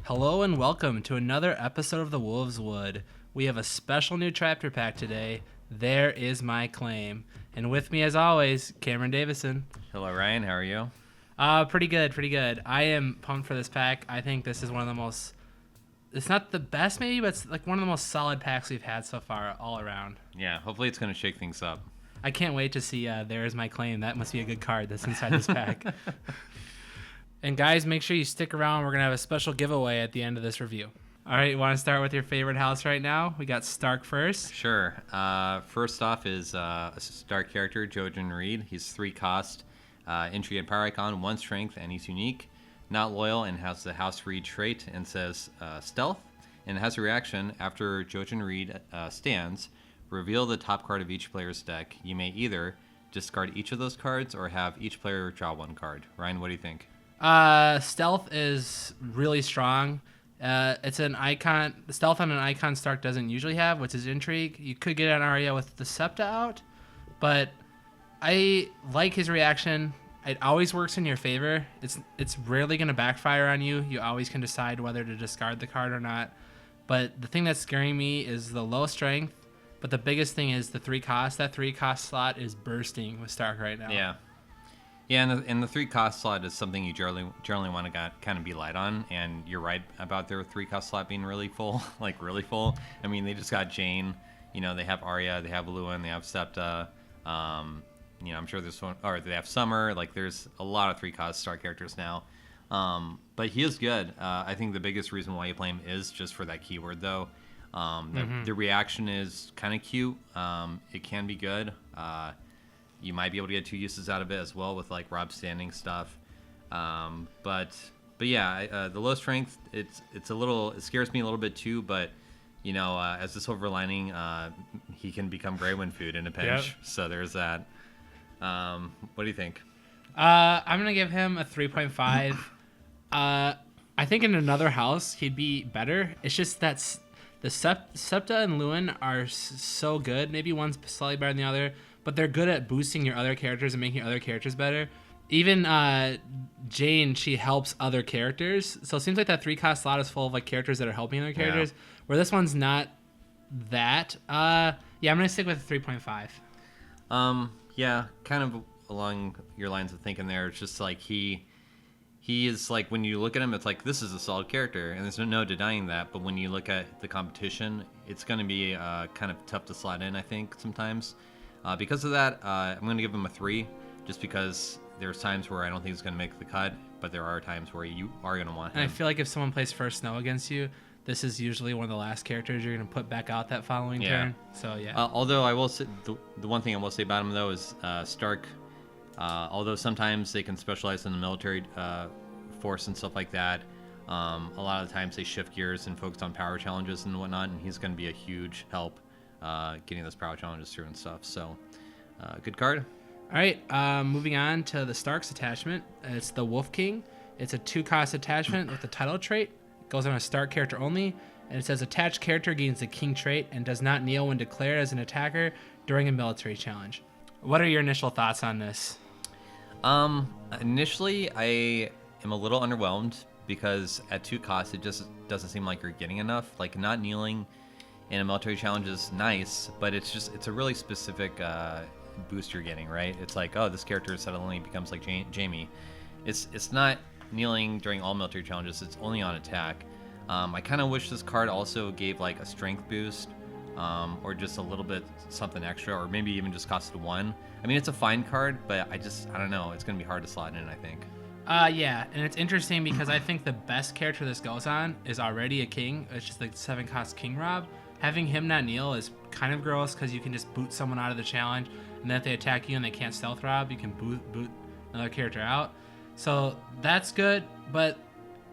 Hello and welcome to another episode of The Wolves Wood. We have a special new chapter pack today. There is my claim. And with me as always, Cameron Davison. Hello Ryan, how are you? Pretty good. I am pumped for this pack. I think this is one of the most, it's not the best maybe, but it's like one of the most solid packs we've had so far all around. Yeah, hopefully it's going to shake things up. I can't wait to see There Is My Claim. That must be a good card that's inside this pack. And guys, make sure you stick around. We're going to have a special giveaway at the end of this review. All right, you want to start with your favorite house right now? We got Stark first. Sure. First off is a Stark character, Jojen Reed. He's 3 cost, entry and power icon, 1 strength, and he's unique. Not loyal and has the House Reed trait and says stealth. And has a reaction after Jojen Reed stands. Reveal the top card of each player's deck. You may either discard each of those cards or have each player draw 1 card. Ryan, what do you think? Stealth is really strong. It's an icon. Stealth on an icon Stark doesn't usually have, which is intrigue. You could get an Arya with the Septa out, but I like his reaction. It always works in your favor. It's rarely going to backfire on you. You always can decide whether to discard the card or not. But the thing that's scaring me is the low strength. But the biggest thing is the 3 cost. That 3 cost slot is bursting with Stark right now. Yeah, and the 3 cost slot is something you generally want to kind of be light on, and you're right about their 3 cost slot being really full, like really full. I mean, they just got Jane, they have Arya, they have Luwin, they have Septa, I'm sure there's one, or they have Summer. Like, there's a lot of 3 cost Star characters now, but he is good. I think the biggest reason why you play him is just for that keyword, though. The reaction is kind of cute. It can be good. You might be able to get 2 uses out of it as well with like Rob standing stuff. But yeah, the low strength, it scares me a little bit too, but as the silver lining, he can become Grey Wind food in a pinch. Yep. So there's that. What do you think? I'm going to give him a 3.5. I think in another house, he'd be better. It's just that the Septa and Luwin are so good. Maybe one's slightly better than the other, but they're good at boosting your other characters and making your other characters better. Even Jane, she helps other characters. So it seems like that 3 cost slot is full of like characters that are helping other characters, where this one's not that. I'm going to stick with 3.5. Yeah, kind of along your lines of thinking there. It's just like he is like, when you look at him, it's like, this is a solid character, and there's no denying that. But when you look at the competition, it's going to be kind of tough to slot in, I think, sometimes. Because of that, I'm going to give him a 3, just because there's times where I don't think he's going to make the cut, but there are times where you are going to want him. And I feel like if someone plays First Snow against you, this is usually one of the last characters you're going to put back out that following turn. So, yeah. Although I will say, the one thing I will say about him, though, is Stark, although sometimes they can specialize in the military force and stuff like that, a lot of the times they shift gears and focus on power challenges and whatnot, and he's going to be a huge help getting those power challenges through and stuff. So, good card. All right, moving on to the Stark's attachment. It's the Wolf King. It's a 2 cost attachment with the title trait. It goes on a Stark character only, and it says attached character gains the King trait and does not kneel when declared as an attacker during a military challenge. What are your initial thoughts on this? Initially, I am a little underwhelmed because at 2 costs, it just doesn't seem like you're getting enough. Like, not kneeling in a military challenge is nice, but it's a really specific boost you're getting, right? It's like, oh, this character suddenly becomes like Jaime. It's not kneeling during all military challenges, it's only on attack. I kind of wish this card also gave like a strength boost, or just a little bit something extra, or maybe even just costed 1. I mean, it's a fine card, but I don't know, it's going to be hard to slot in, I think. Yeah, and it's interesting because I think the best character this goes on is already a king. It's just like 7 cost King Rob. Having him not kneel is kind of gross because you can just boot someone out of the challenge, and then if they attack you and they can't stealth rob, you can boot another character out. So that's good, but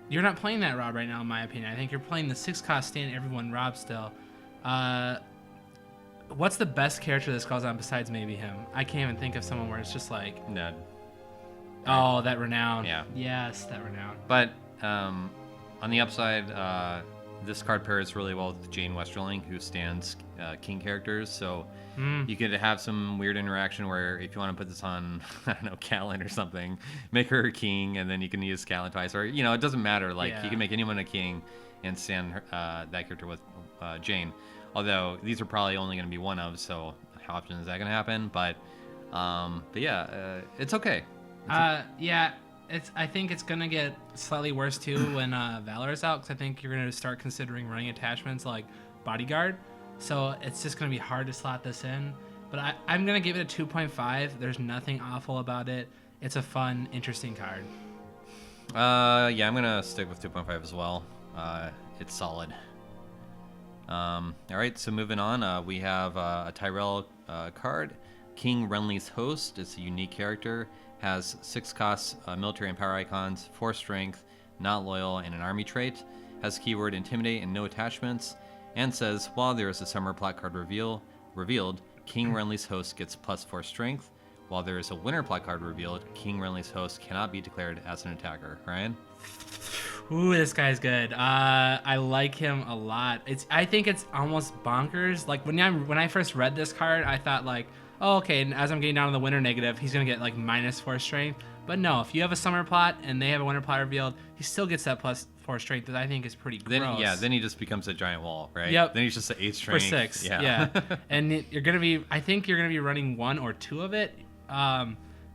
you're not playing that Rob right now, in my opinion. I think you're playing the 6 cost stand everyone Rob still. What's the best character this goes on besides maybe him? I can't even think of someone where it's just like Ned. Oh, that Renown. Yeah. Yes, that Renown. But on the upside, this card pairs really well with Jane Westerling, who stands king characters. So you could have some weird interaction where if you want to put this on, I don't know, Catelyn or something, make her a king, and then you can use Catelyn twice. Or, you know, it doesn't matter. Like, you can make anyone a king and stand that character with Jane. Although these are probably only going to be one of, so how often is that going to happen? But yeah, it's okay. Yeah. I think it's gonna get slightly worse too when Valor is out, because I think you're gonna start considering running attachments like Bodyguard. So it's just gonna be hard to slot this in. But I'm gonna give it a 2.5. There's nothing awful about it. It's a fun, interesting card. Yeah, I'm gonna stick with 2.5 as well. It's solid. All right, so moving on, we have a Tyrell card, King Renly's Host. It's a unique character. Has 6 costs, military and power icons, 4 strength, not loyal, and an army trait. Has keyword intimidate and no attachments. And says, while there is a summer plot card revealed, King Renly's Host gets +4 strength. While there is a winter plot card revealed, King Renly's Host cannot be declared as an attacker. Ryan? Ooh, this guy's good. I like him a lot. I think it's almost bonkers. Like when I first read this card, I thought like, oh, okay, and as I'm getting down to the winter negative, he's going to get like -4 strength. But no, if you have a summer plot and they have a winter plot revealed, he still gets that +4 strength that I think is pretty gross. Then he just becomes a giant wall, right? Yep. Then he's just an 8 strength. For 6, yeah. And I think you're going to be running 1 or 2 of it.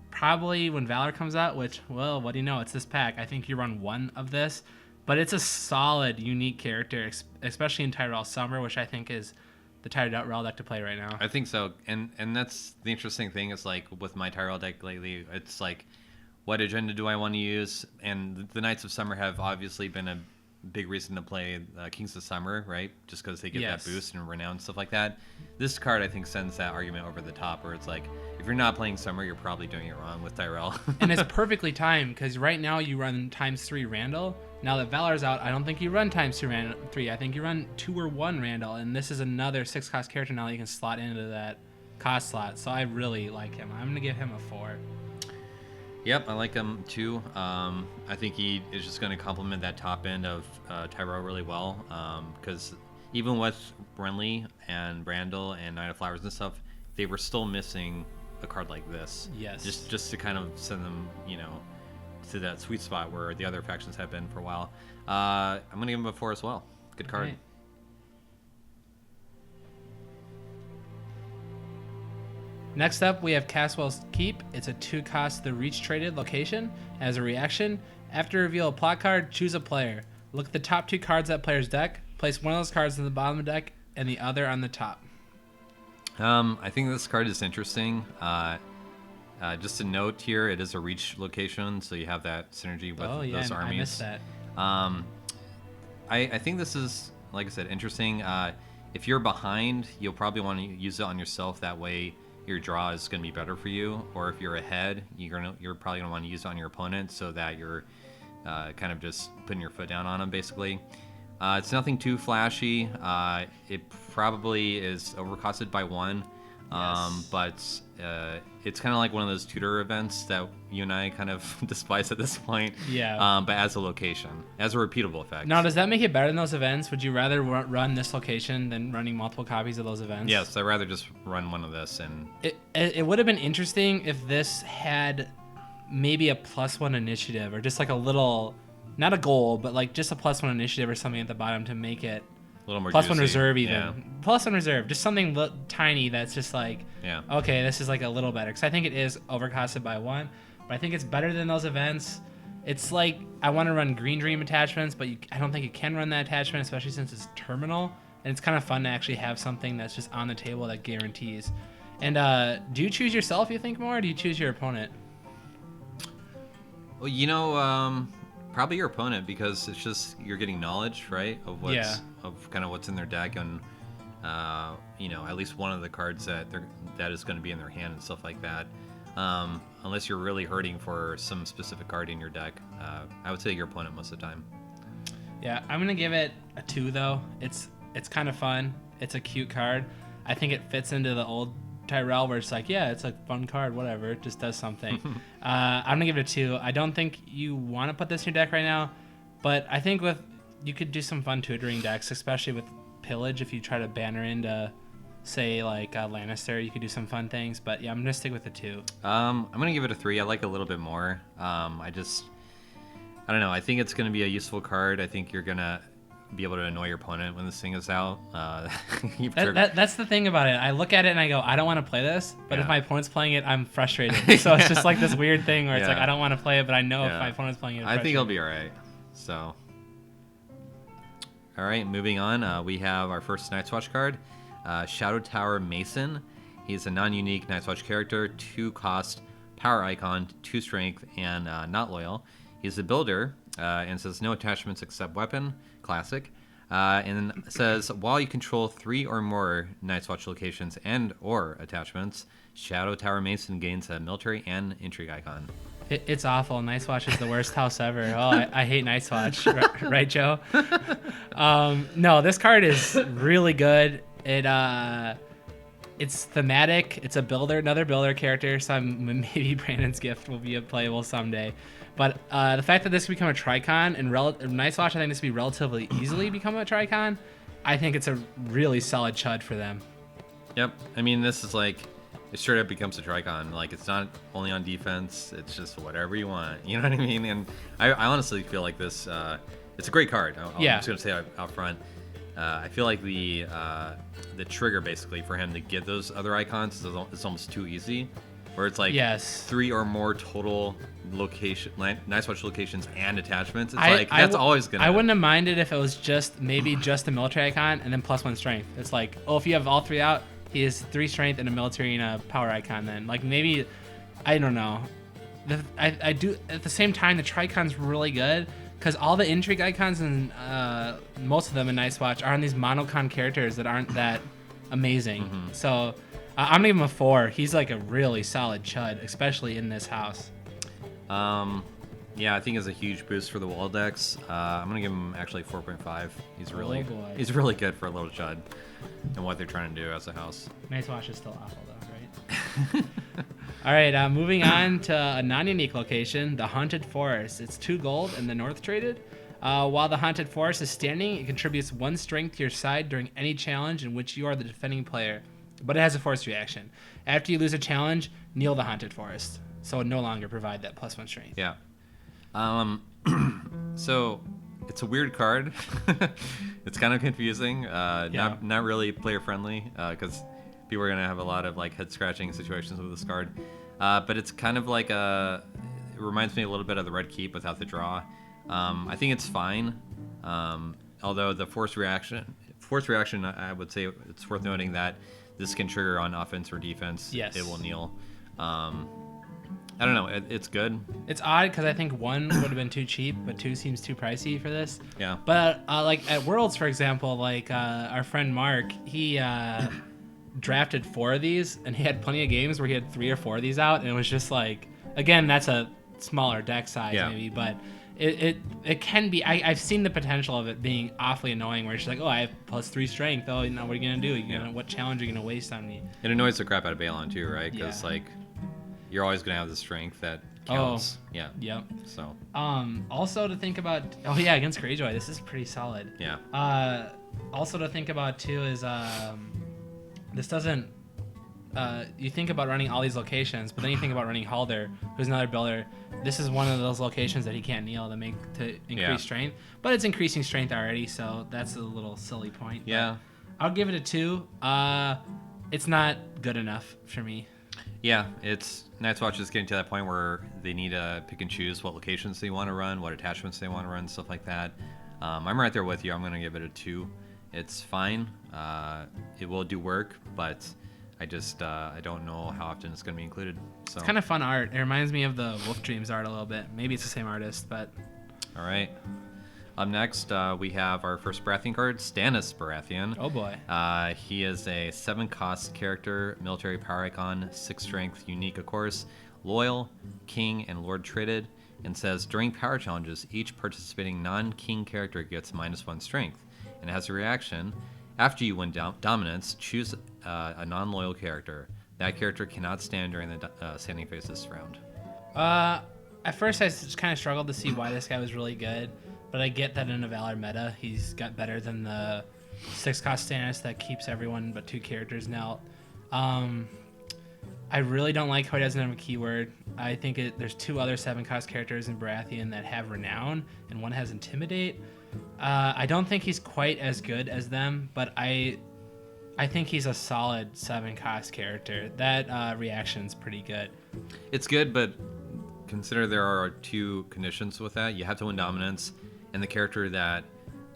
Probably when Valor comes out, which, well, what do you know? It's this pack. I think you run 1 of this. But it's a solid, unique character, especially in Tyrell Summer, which I think is the Tyrell deck to play right now. I think so, and that's the interesting thing is like with my Tyrell deck lately, it's like, what agenda do I want to use? And the Knights of Summer have obviously been a big reason to play Kings of Summer, right? Just because they get that boost and renown and stuff like that. This card I think sends that argument over the top, where it's like, if you're not playing Summer, you're probably doing it wrong with Tyrell. And it's perfectly timed, because right now you run ×3 Randall. Now that Valor's out, I don't think you run ×3. I think you run 2 or 1 Randall, and this is another 6-cost character now that you can slot into that cost slot. So I really like him. I'm gonna give him a 4. Yep, I like him too. I think he is just going to complement that top end of Tyrell really well, because even with Renly and Brandel and Knight of Flowers and stuff, they were still missing a card like this. Yes. Just to kind of send them, to that sweet spot where the other factions have been for a while. I'm going to give him a 4 as well. Good card. Right. Next up, we have Caswell's Keep. It's a 2-cost The Reach traded location. As a reaction, after reveal a plot card, choose a player. Look at the top 2 cards of that player's deck. Place one of those cards in the bottom of the deck and the other on the top. I think this card is interesting. Just a note here, it is a Reach location, so you have that synergy with those armies. I missed that. I think this is, like I said, interesting. If you're behind, you'll probably want to use it on yourself. That way your draw is going to be better for you. Or if you're ahead, you're probably going to want to use it on your opponent so that you're kind of just putting your foot down on them, basically. It's nothing too flashy. It probably is overcosted by 1. But it's kind of like one of those tutor events that you and I kind of despise at this point. Yeah. But as a location, as a repeatable effect. Now, does that make it better than those events? Would you rather run this location than running multiple copies of those events? Yes, I'd rather just run one of this. And it would have been interesting if this had maybe a +1 initiative, or just like a little, not a goal, but like just a +1 initiative or something at the bottom to make it a little more +1 juicy. reserve even. Yeah. +1 reserve, just something tiny that's just like, okay, this is like a little better. Because I think it is overcosted by 1, but I think it's better than those events. It's like, I want to run Green Dream attachments, but I don't think you can run that attachment, especially since it's terminal. And it's kind of fun to actually have something that's just on the table that guarantees. And do you choose yourself, you think, more, or do you choose your opponent? Well, probably your opponent, because it's just, you're getting knowledge, right, of what's in their deck, and at least one of the cards that is going to be in their hand and stuff like that. Unless you're really hurting for some specific card in your deck, I would say your opponent most of the time. Yeah, I'm gonna give it a 2 though. It's kind of fun. It's a cute card. I think it fits into the old Tyrell, where it's like, yeah, it's a fun card, whatever, it just does something. I'm gonna give it a 2. I don't think you want to put this in your deck right now, but I think with you could do some fun tutoring decks, especially with pillage. If you try to banner into, say, like Lannister, you could do some fun things. But yeah, I'm gonna stick with the 2. I'm gonna give it a 3. I like it a little bit more. I don't know. I think it's gonna be a useful card. I think you're gonna be able to annoy your opponent when this thing is out. That's the thing about it. I look at it and I go, I don't want to play this, but if my opponent's playing it, I'm frustrated. So it's just like this weird thing where it's like I don't want to play it, but I know if my opponent's playing it, I think it'll be all right. So, all right, moving on. We have our first Night's Watch card, Shadow Tower Mason. He's a non-unique Night's Watch character, 2 cost, power icon, 2 strength, and not loyal. He's a builder and says no attachments except weapon, classic. And then says while you control 3 or more Night's Watch locations and or attachments, Shadow Tower Mason gains a military and intrigue icon. It's awful. Night's Watch is the worst house ever. Oh, I hate Night's Watch. Right, Joe? No, this card is really good. It's thematic. It's a builder, another builder character. So maybe Brandon's Gift will be playable someday. But the fact that this could become a Tricon and Night's Watch, I think this would be relatively easily become a Tricon. I think it's a really solid chud for them. Yep. I mean, this is like, it straight up becomes a Tricon. Like, it's not only on defense. It's just whatever you want. You know what I mean? And I honestly feel like this, it's a great card. I'm just going to say out front. I feel like the trigger, basically, for him to get those other icons is almost too easy. Where it's like 3 or more total Night's Watch locations and attachments. It's always gonna. I wouldn't have minded if it was maybe just a military icon and then +1 strength. It's like, oh, if you have all 3 out, he has 3 strength and a military and a power icon. Then like maybe, I don't know. I do at the same time the Tricon's really good because all the intrigue icons and most of them in Night's Watch are on these monocon characters that aren't that amazing. Mm-hmm. So. I'm gonna give him a 4. He's like a really solid chud, especially in this house. Yeah, I think it's a huge boost for the wall decks. I'm gonna give him actually 4.5. He's really good for a little chud and what they're trying to do as a house. Night's Watch is still awful though, right? All right, moving on to a non-unique location, the Haunted Forest. It's 2 gold and the North traded. While the Haunted Forest is standing, it contributes 1 strength to your side during any challenge in which you are the defending player. But it has a force reaction. After you lose a challenge, kneel the Haunted Forest. So it no longer provide that +1 strength. Yeah. So it's a weird card. It's kind of confusing. Not really player friendly because people are gonna have a lot of like head scratching situations with this card. But it's kind of like it reminds me a little bit of the Red Keep without the draw. I think it's fine. Although the force reaction, I would say it's worth noting that this can trigger on offense or defense. Yes. It will kneel. I don't know. It's good. It's odd because I think 1 would have been too cheap, but 2 seems too pricey for this. Yeah. But like at Worlds, for example, like our friend Mark, he drafted 4 of these, and he had plenty of games where he had 3 or 4 of these out, and it was just like, again, that's a smaller deck size maybe, but it can be. I've seen the potential of it being awfully annoying, where it's like, oh, I have +3 strength. Oh, now what are you gonna do? What challenge are you gonna waste on me? It annoys the crap out of Balon too, right? Because like, you're always gonna have the strength that counts. Oh, yeah. Yep. So. Also to think about. Oh yeah, against Greyjoy, this is pretty solid. Yeah. Also to think about too is this doesn't. You think about running all these locations, but then you think about running Halder, who's another builder. This is one of those locations that he can't kneel to increase strength, but it's increasing strength already, so that's a little silly point. Yeah, I'll give it a 2. It's not good enough for me. Yeah, it's Night's Watch is getting to that point where they need to pick and choose what locations they want to run, what attachments they want to run, stuff like that. I'm right there with you. I'm gonna give it a 2. It's fine. It will do work, but I just I don't know how often it's going to be included. So. It's kind of fun art. It reminds me of the Wolf Dreams art a little bit. Maybe it's the same artist, but... All right. Up next, we have our first Baratheon card, Stannis Baratheon. Oh, boy. He is a 7-cost character, military power icon, 6 strength, unique, of course, loyal, king, and lord traded, and says, during power challenges, each participating non-king character gets -1 strength, and has a reaction... After you win dominance, choose a non-loyal character. That character cannot stand during the standing phase this round. At first, I just kind of struggled to see why this guy was really good. but I get that in a Valor meta, he's got better than the 6-cost Stannis that keeps everyone but 2 characters now. I really don't like how he doesn't have a keyword. I think there's 2 other 7-cost characters in Baratheon that have Renown, and one has Intimidate. I don't think he's quite as good as them, but I think he's a solid 7-cost character. That reaction's pretty good. It's good, but consider there are 2 conditions with that. You have to win dominance, and the character that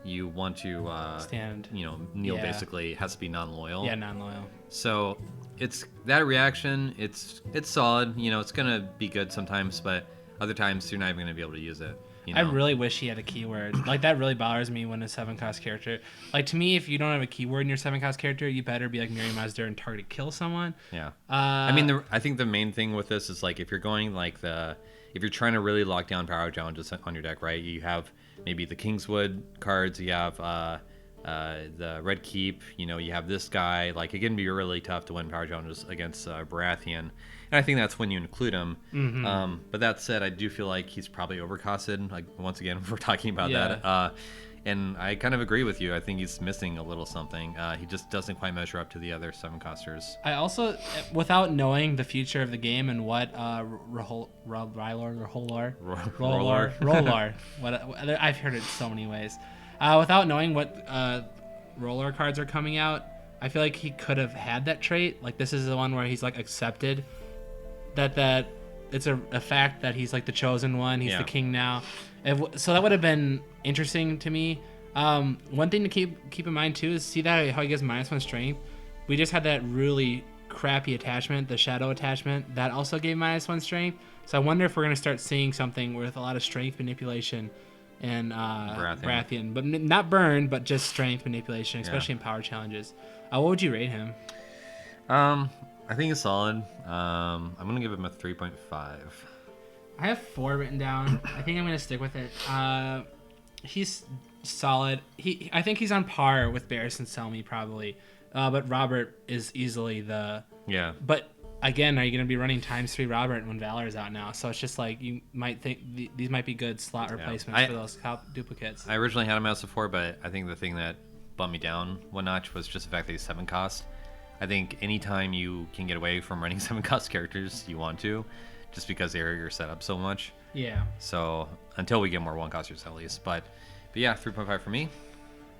you want to stand, kneel basically has to be non-loyal. Yeah, non-loyal. So it's that reaction. It's solid. It's gonna be good sometimes, but other times you're not even gonna be able to use it. I really wish he had a keyword. Like, that really bothers me when a 7-cost character. Like, to me, if you don't have a keyword in your 7-cost character, you better be like Miri Mazdur and target kill someone. Yeah. I think the main thing with this is, like, if you're going if you're trying to really lock down power challenges on your deck, right? You have maybe the Kingswood cards. You have the Red Keep. You have this guy. Like, it can be really tough to win power challenges against Baratheon. And I think that's when you include him. Mm-hmm. But that said, I do feel like he's probably overcosted. Like, once again, we're talking about that. And I kind of agree with you. I think he's missing a little something. He just doesn't quite measure up to the other 7-costers. I also, without knowing the future of the game and what Roller, I've heard it so many ways. Without knowing what roller cards are coming out, I feel like he could have had that trait. Like, this is the one where he's like accepted that it's a fact that he's like the chosen one. He's the king now. So that would have been interesting to me. One thing to keep in mind too is see that how he gets -1 strength. We just had that really crappy attachment, the shadow attachment, that also gave -1 strength. So I wonder if we're gonna start seeing something with a lot of strength manipulation and Baratheon, but not burn, but just strength manipulation, especially in power challenges. What would you rate him? I think it's solid. I'm gonna give him a 3.5. I have 4 written down. I think I'm gonna stick with it. He's solid. I think he's on par with Barris and Selmy probably, but Robert is easily the. Yeah. But again, are you gonna be running ×3 Robert when Valor is out now? So it's just like you might think these might be good slot replacements for those top duplicates. I originally had him as a 4, but I think the thing that bumped me down one notch was just the fact that he's 7-cost. I think anytime you can get away from running 7-cost characters, you want to, just because you're set up so much. Yeah. So until we get more 1-costers at least, but yeah, 3.5 for me.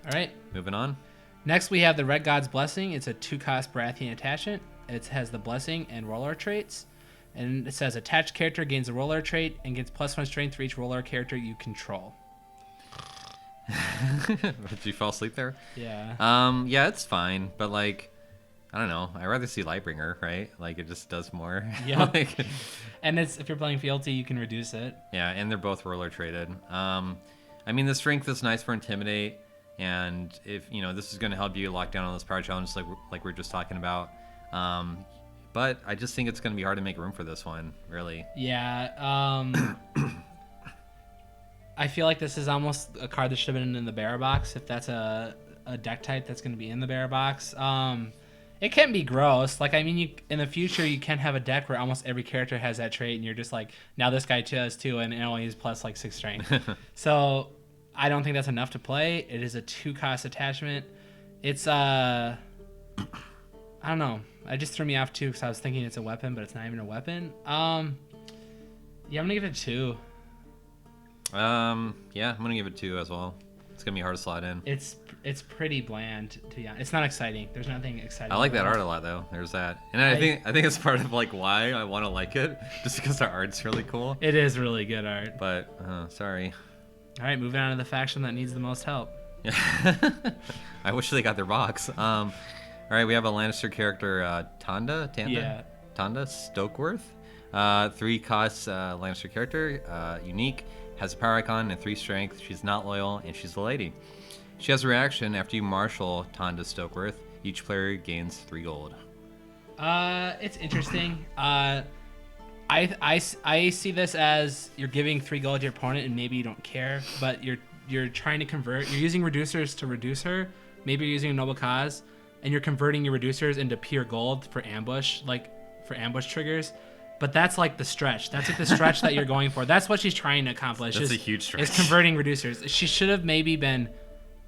All right. Moving on. Next we have the Red God's Blessing. It's a 2-cost Baratheon attachment. It has the Blessing and Roller traits, and it says attached character gains a Roller trait and gets +1 strength for each Roller character you control. Did you fall asleep there? Yeah. Yeah, it's fine, but like, I don't know. I'd rather see Lightbringer, right? Like, it just does more. Yeah. And if you're playing Fealty, you can reduce it. Yeah, and they're both roller traded. I mean, the strength is nice for Intimidate, and if this is going to help you lock down on those power challenges, like we're just talking about. But I just think it's going to be hard to make room for this one, really. Yeah. I feel like this is almost a card that should have been in the bearer box, if that's a deck type that's going to be in the bearer box. It can be gross. Like, I mean, in the future, you can have a deck where almost every character has that trait, and you're just like, now this guy has 2, and it only is +6 strength. So I don't think that's enough to play. It is a 2-cost attachment. It's I don't know. It just threw me off too because I was thinking it's a weapon, but it's not even a weapon. Yeah, I'm gonna give it a 2. Yeah, I'm gonna give it 2 as well. It's gonna be hard to slot in. It's pretty bland, to be honest. It's not exciting. There's nothing exciting. I like that art a lot, though. There's that, and I think it's part of like why I want to like it, just because the art's really cool. It is really good art. But sorry. All right, moving on to the faction that needs the most help. I wish they got their box. All right, we have a Lannister character, Tanda Stokeworth. 3-cost Lannister character, unique, has a power icon and 3 strength. She's not loyal, and she's a lady. She has a reaction after you marshal Tanda Stokeworth. Each player gains 3 gold. It's interesting. I see this as you're giving 3 gold to your opponent, and maybe you don't care, but you're trying to convert. You're using reducers to reduce her. Maybe you're using a noble cause, and you're converting your reducers into pure gold for ambush triggers. But that's like the stretch. That's like the stretch that you're going for. That's what she's trying to accomplish. That's a huge stretch. Is converting reducers. She should have maybe been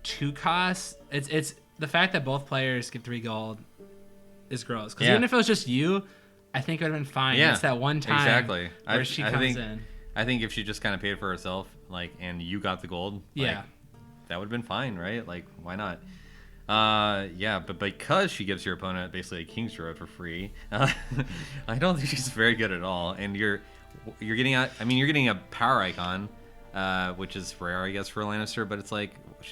2 costs. It's the fact that both players get 3 gold is gross. Because even if it was just you, I think it would have been fine. Yeah, it's that one time where she comes in. I think if she just kind of paid for herself, like, and you got the gold, like, that would have been fine, right? Like, why not? But because she gives your opponent basically a King's Road for free, I don't think she's very good at all. And you're getting a power icon, which is rare, I guess, for a Lannister. But it's like,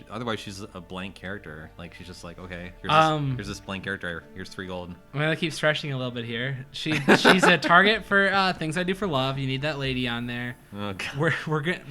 otherwise she's a blank character. Like, she's just like, okay, here's this blank character. Here's 3 gold. I'm gonna keep stretching a little bit here. She's a target for things I do for love. You need that lady on there. Oh, God.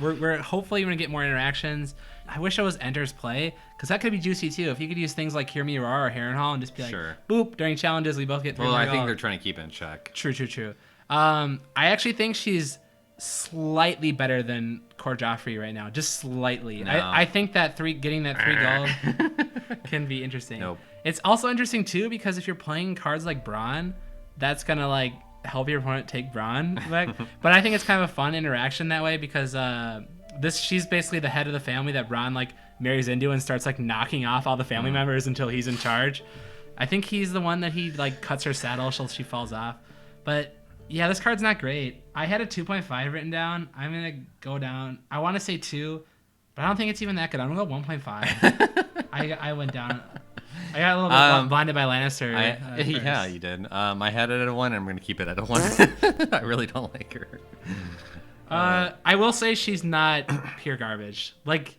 We're hopefully gonna get more interactions. I wish I was Enter's play, because that could be juicy too. If you could use things like Hear Me Roar or Harrenhal and just be like, boop, during challenges we both get 3 Well, more I gold. think they're trying to keep it in check. True. I actually think she's slightly better than Core Joffrey right now, just slightly. No. I think that getting that 3 gold can be interesting. Nope. It's also interesting too, because if you're playing cards like Bran, that's gonna like help your opponent take Bran back. But I think it's kind of a fun interaction that way, because she's basically the head of the family that Bran like marries into and starts like knocking off all the family members until he's in charge. I think he's the one that he like cuts her saddle so she falls off. But yeah, this card's not great. I had a 2.5 written down. I'm gonna go down. I want to say 2, but I don't think it's even that good. I'm gonna go 1.5. I went down. I got a little bit blinded by Lannister. Yeah, you did. I had it at a 1, and I'm gonna keep it at a 1. I really don't like her. I will say she's not pure garbage. Like,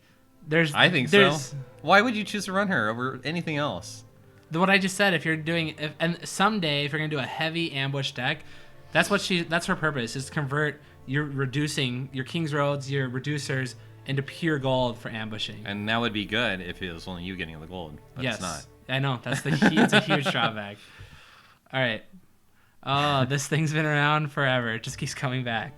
I think so. Why would you choose to run her over anything else? What I just said. If you're doing, and someday if you're gonna do a heavy ambush deck, that's her purpose, is to convert your reducing your King's Roads, your reducers into pure gold for ambushing. And that would be good if it was only you getting the gold. But yes, it's not. I know it's a huge drawback. All right. Oh, this thing's been around forever. It just keeps coming back.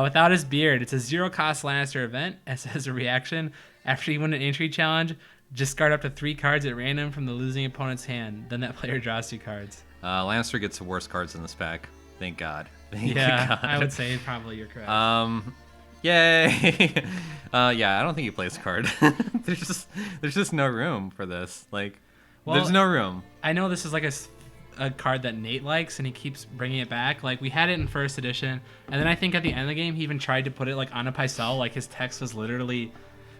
Without His Beard, it's a 0-cost Lannister event. As a reaction, after you win an entry challenge, discard up to 3 cards at random from the losing opponent's hand. Then that player draws 2 cards. Lannister gets the worst cards in this pack. Thank God. Thank God. I would say probably you're correct. Yay! I don't think he plays card. there's just no room for this. Like, there's no room. I know this is like a card that Nate likes, and he keeps bringing it back. Like, we had it in first edition, and then I think at the end of the game he even tried to put it like on a Pycelle. Like, his text was literally.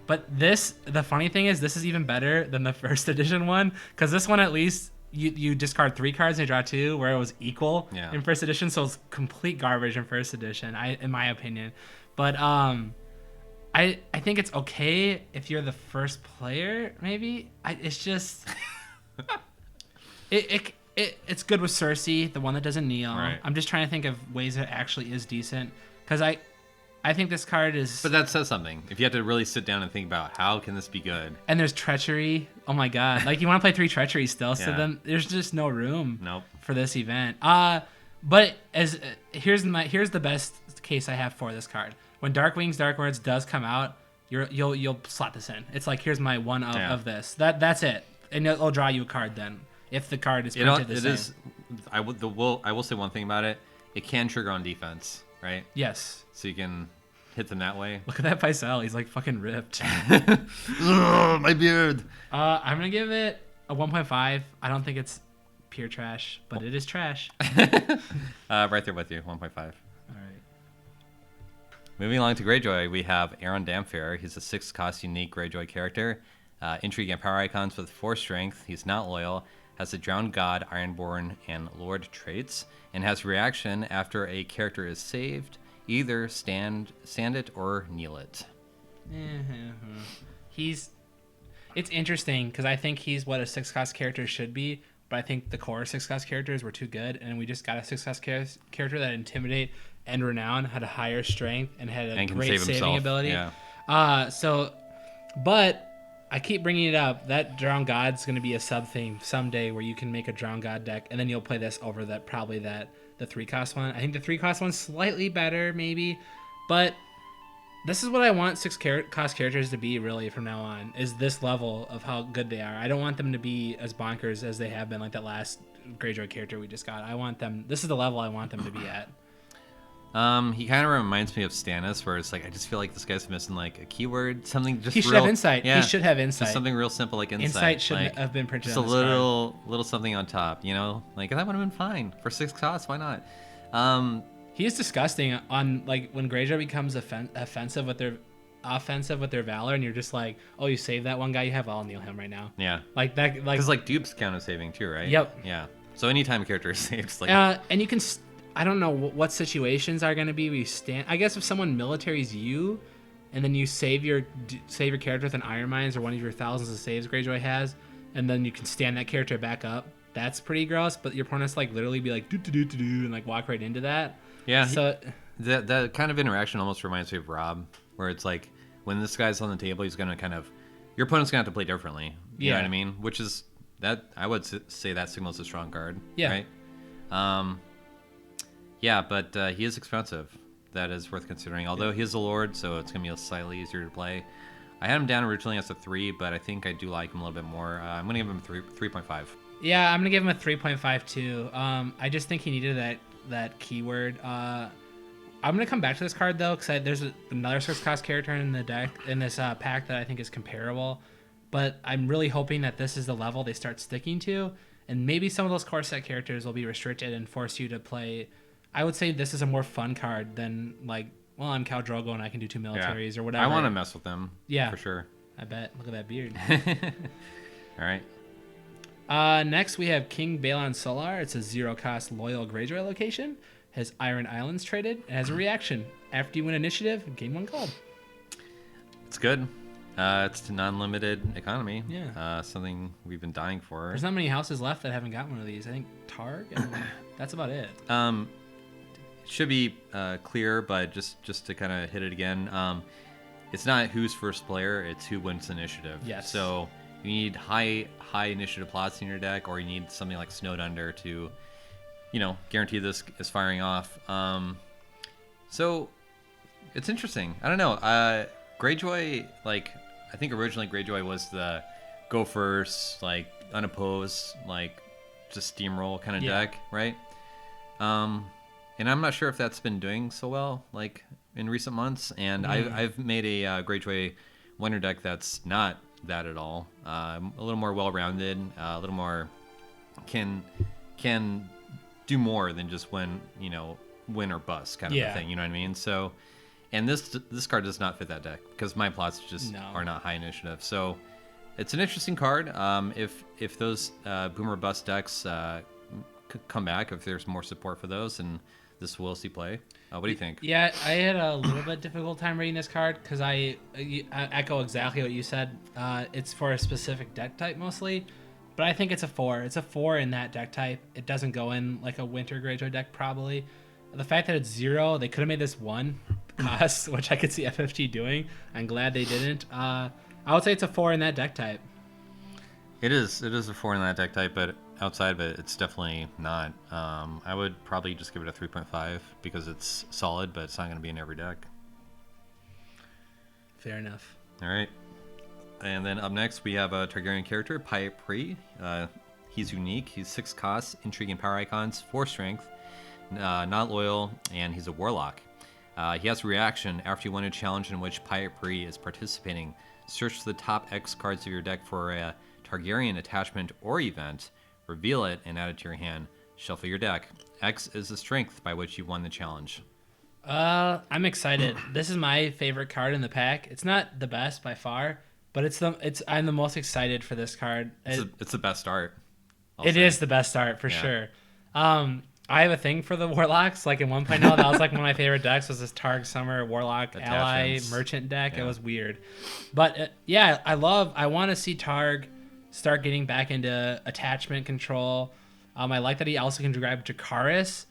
But the funny thing is, this is even better than the first edition one, because this one at least. You discard 3 cards and you draw 2, where it was equal in first edition, so it's complete garbage in first edition, in my opinion. But I think it's okay if you're the first player. Maybe it's just it's good with Cersei, the one that doesn't kneel. Right. I'm just trying to think of ways that actually is decent, because I think this card is... But that says something. If you have to really sit down and think about how can this be good. And there's treachery. Oh my God. Like, you want to play 3 treachery still, so then there's just no room for this event. But here's the best case I have for this card. When Dark Wings, Dark Words does come out, you'll slot this in. It's like, here's my one of this. That's it. And it'll draw you a card then, if the card is printed the same. I will say one thing about it. It can trigger on defense, right? Yes. So you can hit them that way. Look at that Pycelle. He's like fucking ripped. Ugh, my beard. I'm going to give it a 1.5. I don't think it's pure trash, but it is trash. Right there with you, 1.5. All right. Moving along to Greyjoy, we have Aeron Damfair. He's a 6-cost unique Greyjoy character. Intrigue and power icons with 4 strength. He's not loyal. Has the Drowned God, Ironborn, and Lord traits. And has reaction after a character is saved. Either stand it or kneel it. It's interesting, because I think he's what a 6-cost character should be, but I think the core 6-cost characters were too good, and we just got a 6-cost character that Intimidate and Renown had a higher strength and had a great saving ability. Yeah. But I keep bringing it up. That Drowned God's going to be a sub theme someday, where you can make a Drowned God deck, and then you'll play this over the 3-cost one. I think the 3-cost one's slightly better, maybe, but this is what I want 6-cost characters to be, really, from now on, is this level of how good they are. I don't want them to be as bonkers as they have been, like that last Greyjoy character we just got. This is the level I want them to be at. He kind of reminds me of Stannis, where it's like I just feel like this guy's missing like a keyword, something just. He should real, have insight. Yeah, He should have insight. just something real simple like insight. Insight shouldn't like, have been printed. Just on a this little something on top, you know, like that would have been fine for 6 costs. Why not? He is disgusting on like when Greyjoy becomes offensive with their valor, and you're just like, oh, you saved that one guy you have. I'll kneel him right now. Yeah, like that. Like because like dupes count as saving too, right? Yep. Yeah. So anytime a character is saved, like and you can. I don't know what situations are going to be. We stand. I guess if someone militaries you, and then you save your character with an Iron Mines or one of your thousands of saves Greyjoy has, and then you can stand that character back up. That's pretty gross. But your opponent's like literally be like do and like walk right into that. Yeah. So that kind of interaction almost reminds me of Rob, where it's like when this guy's on the table, he's gonna kind of your opponent's gonna have to play differently. You know what I mean? Which is that I would say that signals a strong card. Yeah. Right. Yeah, but he is expensive. That is worth considering. Although he is a lord, so it's going to be slightly easier to play. I had him down originally as a 3, but I think I do like him a little bit more. I'm going to give him 3.5. Yeah, I'm going to give him a 3.5 too. I just think he needed that keyword. I'm going to come back to this card, though, because there's another 6-cost character in the deck, in this pack that I think is comparable. But I'm really hoping that this is the level they start sticking to. And maybe some of those core set characters will be restricted and force you to play... I would say this is a more fun card than like, well, I'm Khal Drogo and I can do 2 militaries or whatever. I want to mess with them. Yeah, for sure. I bet. Look at that beard. All right. Next we have King Balon Solar. It's a 0-cost loyal Greyjoy location. Has Iron Islands traded. It has a reaction. After you win initiative, gain 1 gold. It's good. It's a non-limited economy. Yeah. Something we've been dying for. There's not many houses left that haven't got one of these. I think Targ, and that's about it. Should be clear, but just to kind of hit it again, it's not who's first player, it's who wins initiative. Yes. So you need high initiative plots in your deck, or you need something like Snowed Under to, guarantee this is firing off. So it's interesting. I don't know. Greyjoy, like, I think originally Greyjoy was the go first, like unopposed, like just steamroll kind of deck, right? And I'm not sure if that's been doing so well, like in recent months. And I've made a Greyjoy winter deck that's not that at all. A little more well-rounded, a little more can do more than just win or bust kind of a thing. You know what I mean? So, and this card does not fit that deck because my plots just are not high initiative. So, it's an interesting card. If those boomer bust decks come back, if there's more support for those, and this will see play. What do you think? Yeah, I had a little bit difficult time reading this card because I echo exactly what you said. It's for a specific deck type mostly, but I think it's a 4. It's a 4 in that deck type. It doesn't go in like a winter Greyjoy deck probably. The fact that it's 0, they could have made this 1 cost, which I could see FFG doing. I'm glad they didn't. I would say it's a 4 in that deck type. It is a 4 in that deck type, but outside of it, it's definitely not. I would probably just give it a 3.5 because it's solid, but it's not going to be in every deck. Fair enough. All right. And then up next, we have a Targaryen character, Pyat Pree. He's unique. He's 6 costs, intriguing power icons, 4 strength, not loyal, and he's a warlock. He has a reaction after you win a challenge in which Pyat Pree is participating. Search the top X cards of your deck for a Targaryen attachment or event, reveal it, and add it to your hand. Shuffle your deck. X is the strength by which you won the challenge. I'm excited. This is my favorite card in the pack. It's not the best by far, but I'm the most excited for this card. It's the best art. It is the best art for sure. I have a thing for the warlocks. Like in 1.0, that was like one of my favorite decks. Was this Targ Summer Warlock Ally Merchant deck? Yeah. It was weird, but I want to see Targ start getting back into attachment control. I like that he also can grab Dracarys.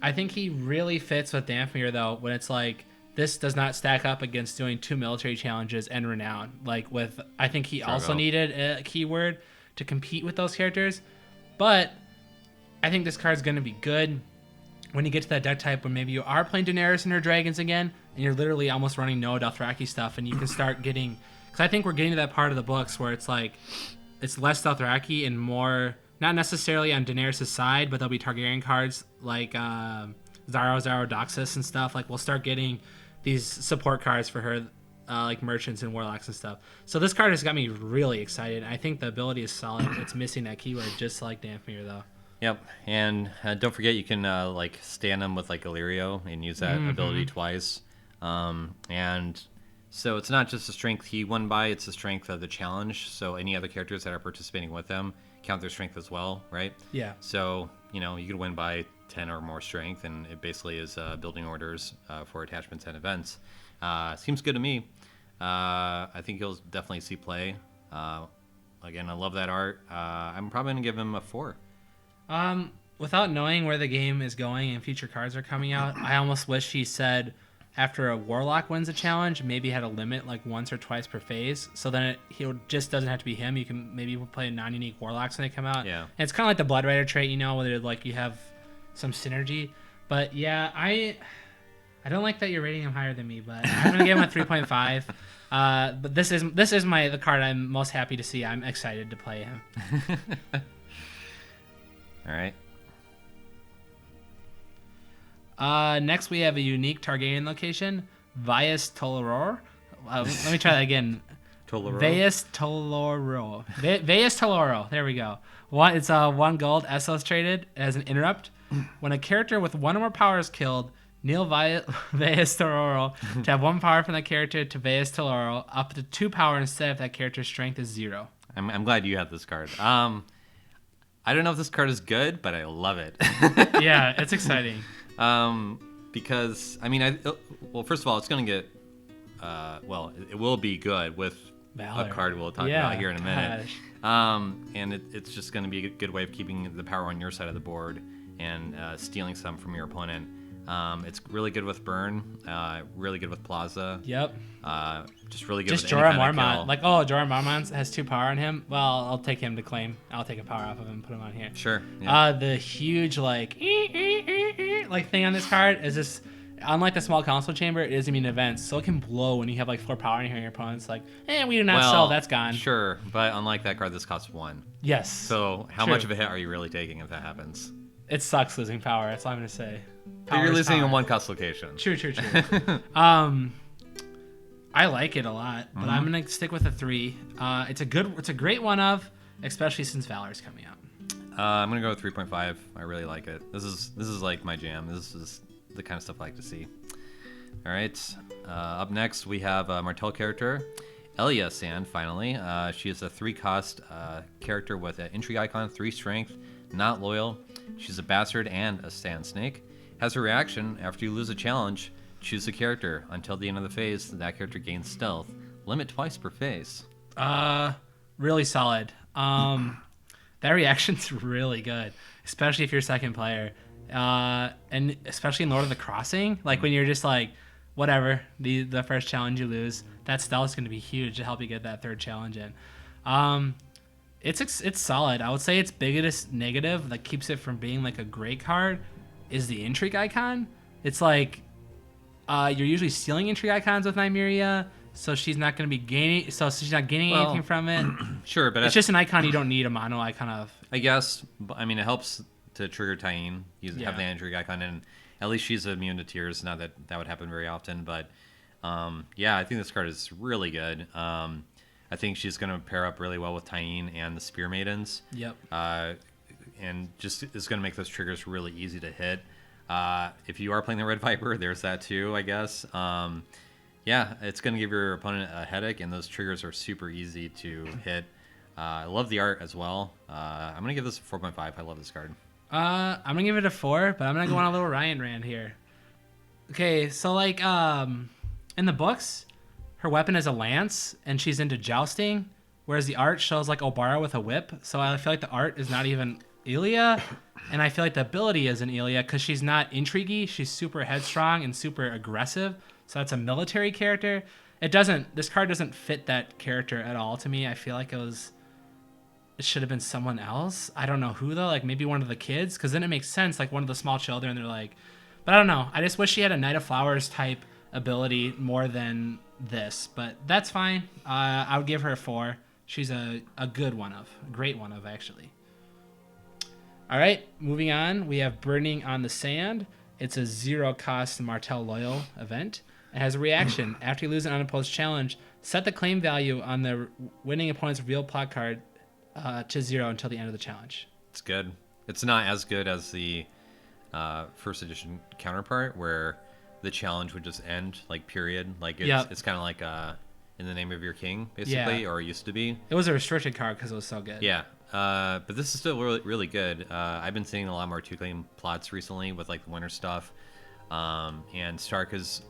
I think he really fits with Emhyr though, when it's like this does not stack up against doing 2 military challenges and renown. I think he also needed a keyword to compete with those characters, but I think this card's going to be good when you get to that deck type when maybe you are playing Daenerys and her dragons again, and you're literally almost running no Dothraki stuff, and you can start getting... Because I think we're getting to that part of the books where it's like, it's less Dothraki and more, not necessarily on Daenerys' side, but there'll be Targaryen cards like Doxus and stuff, like we'll start getting these support cards for her, like merchants and warlocks and stuff. So this card has got me really excited. I think the ability is solid. It's missing that keyword, just like Emhyr though. Yep, and don't forget you can like stand them with like Illyrio and use that ability twice. And so it's not just the strength he won by; it's the strength of the challenge. So any other characters that are participating with them count their strength as well, right? Yeah. So you could win by 10 or more strength, and it basically is building orders for attachments and events. Seems good to me. I think he'll definitely see play. Again, I love that art. I'm probably gonna give him a 4. Without knowing where the game is going and future cards are coming out, I almost wish he said after a warlock wins a challenge, maybe had a limit like once or twice per phase. So then he just doesn't have to be him. You can maybe play non-unique warlocks when they come out. Yeah. And it's kind of like the Blood Rider trait, whether like you have some synergy. But yeah, I don't like that you're rating him higher than me, but I'm gonna give him a 3.5. But this is the card I'm most happy to see. I'm excited to play him. All right. Next, we have a unique Targaryen location, Vyas Toloror. Let me try that again. Toloro. Vyas Toloro. Vyas Toloro. There we go. It's 1 gold. Essos traded as an interrupt. When a character with 1 or more power is killed, kneel Vyas Toloro to have 1 power from that character to Vyas Toloro up to 2 power instead if that character's strength is 0. I'm glad you have this card. I don't know if this card is good, but I love it. Yeah, it's exciting. Because well, first of all, it's gonna get, it will be good with Valor. a card we'll talk about here in a minute. And it's just gonna be a good way of keeping the power on your side of the board and stealing some from your opponent. It's really good with Burn, really good with Plaza. Yep. Just really good just with Jorah any kind of Mormont. kill. Like, Jorah Mormont has 2 power on him. Well, I'll take him to claim. I'll take a power off of him and put him on here. Sure. Yeah. The huge like thing on this card is this. Unlike the small council chamber, it is immune to events, so it can blow when you have like 4 power and your opponent's like, we do not sell. That's gone. Sure, but unlike that card, this costs 1. Yes. So how much of a hit are you really taking if that happens? It sucks losing power. That's all I'm gonna say. But you're losing in 1 cost location. True. I like it a lot, but I'm gonna stick with a 3. It's a great one of, especially since Valor's coming out. I'm gonna go with 3.5. I really like it. This is like my jam. This is the kind of stuff I like to see. All right. Up next we have a Martell character, Elia Sand. Finally, she is a 3-cost character with an intrigue icon, 3 strength, not loyal. She's a bastard and a sand snake. Has a reaction after you lose a challenge. Choose a character. Until the end of the phase, that character gains stealth. Limit twice per phase. Really solid. That reaction's really good, especially if you're second player. And especially in Lord of the Crossing, like when you're just like, whatever, the first challenge you lose, that stealth is going to be huge to help you get that 3rd challenge in. It's solid. I would say its biggest negative that keeps it from being like a great card is the intrigue icon. It's like you're usually stealing intrigue icons with Nymeria, so she's not going to be gaining. So she's not gaining anything from it. Sure, but it's just an icon you don't need a mono icon of. I guess. It helps to trigger Tyene. Have the intrigue icon, and at least she's immune to tears. Not that would happen very often, but I think this card is really good. I think she's going to pair up really well with Tyene and the Spear Maidens. Yep. And just is going to make those triggers really easy to hit. If you are playing the Red Viper, there's that too, I guess. It's going to give your opponent a headache, and those triggers are super easy to hit. I love the art as well. I'm going to give this a 4.5. I love this card. I'm going to give it a 4, but I'm going to go on a little Ryan rant here. Okay, so like in the books, her weapon is a lance, and she's into jousting, whereas the art shows like Obara with a whip. So I feel like the art is not even Elia, and I feel like the ability is an Elia because she's not intriguey. She's super headstrong and super aggressive. So that's a military character. This card doesn't fit that character at all to me. I feel like it should have been someone else. I don't know who though, like maybe one of the kids, because then it makes sense, like one of the small children. They're like, but I don't know. I just wish she had a Knight of Flowers type ability more than this, but that's fine. I would give her a 4. She's a good one of, a great one of actually. All right, moving on. We have Burning on the Sand, It's a 0-cost Martell Loyal event. It has a reaction. After you lose an unopposed challenge, set the claim value on the winning opponent's real plot card to 0 until the end of the challenge. It's good. It's not as good as the first edition counterpart, where the challenge would just end, like, period. Like, it's kind of like In the Name of Your King, basically, or it used to be. It was a restricted card because it was so good. Yeah. But this is still really, really good. I've been seeing a lot more 2-claim plots recently with, like, the winter stuff. And Stark is,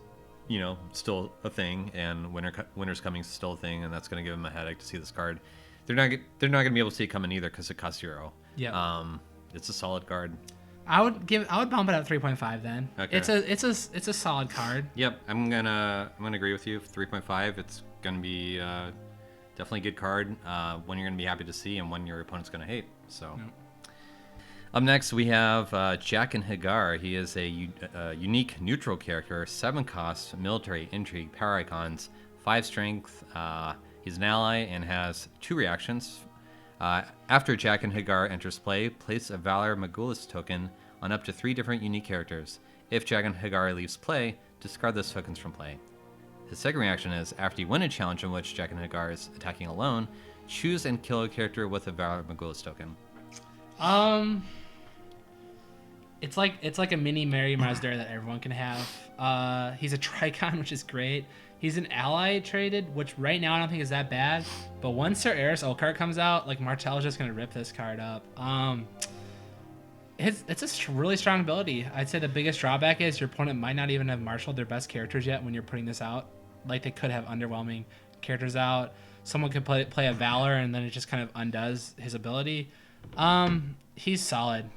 still a thing, and Winter's Coming is still a thing, and that's going to give him a headache to see this card. They're not going to be able to see it coming either because it costs 0. Yeah. It's a solid card. I would bump it up 3.5 then. Okay. It's a solid card. Yep, I'm gonna agree with you. 3.5. It's gonna be definitely a good card. One you're gonna be happy to see, and one your opponent's gonna hate. So. Yep. Up next, we have Jaqen H'ghar. He is a unique neutral character, 7 cost, military, intrigue, power icons, 5 strength. He's an ally and has 2 reactions. After Jaqen H'ghar enters play, place a Valor Morghulis token on up to 3 different unique characters. If Jaqen H'ghar leaves play, discard those tokens from play. His second reaction is, after you win a challenge in which Jaqen H'ghar is attacking alone, choose and kill a character with a Valor Morghulis token. It's like a mini Mary Mazdur that everyone can have. He's a Tricon, which is great. He's an ally traded, which right now I don't think is that bad. But once Sir Eris Oakheart comes out, like, Martell is just gonna rip this card up. It's a really strong ability. I'd say the biggest drawback is your opponent might not even have marshaled their best characters yet when you're putting this out. Like, they could have underwhelming characters out. Someone could play a Valor, and then it just kind of undoes his ability. He's solid.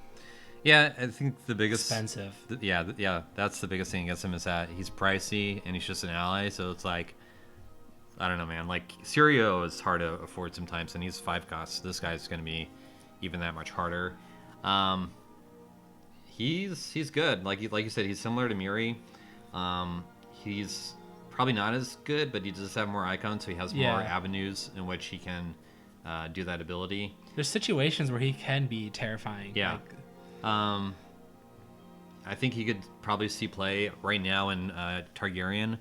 Yeah, I think the biggest... Expensive. Yeah, that's the biggest thing against him, is that he's pricey, and he's just an ally, so it's like... I don't know, man. Like, Sirio is hard to afford sometimes, and he's 5 costs. This guy's going to be even that much harder. He's good. Like you said, he's similar to Muri. He's probably not as good, but he does have more icons, so he has more avenues in which he can do that ability. There's situations where he can be terrifying. Yeah. I think he could probably see play right now in Targaryen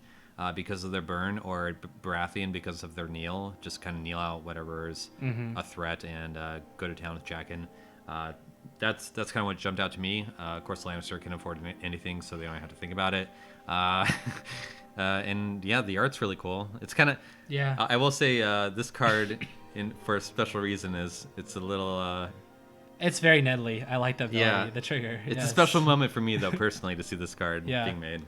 because of their burn, or Baratheon because of their kneel. Just kind of kneel out whatever is a threat and go to town with Jaqen. That's kind of what jumped out to me. Of course, Lannister can afford anything, so they don't have to think about it. And yeah, the art's really cool. It's kind of I will say this card, for a special reason, is it's a little. It's very Nedley. I like the ability, the trigger. It's a special moment for me, though, personally, to see this card being made.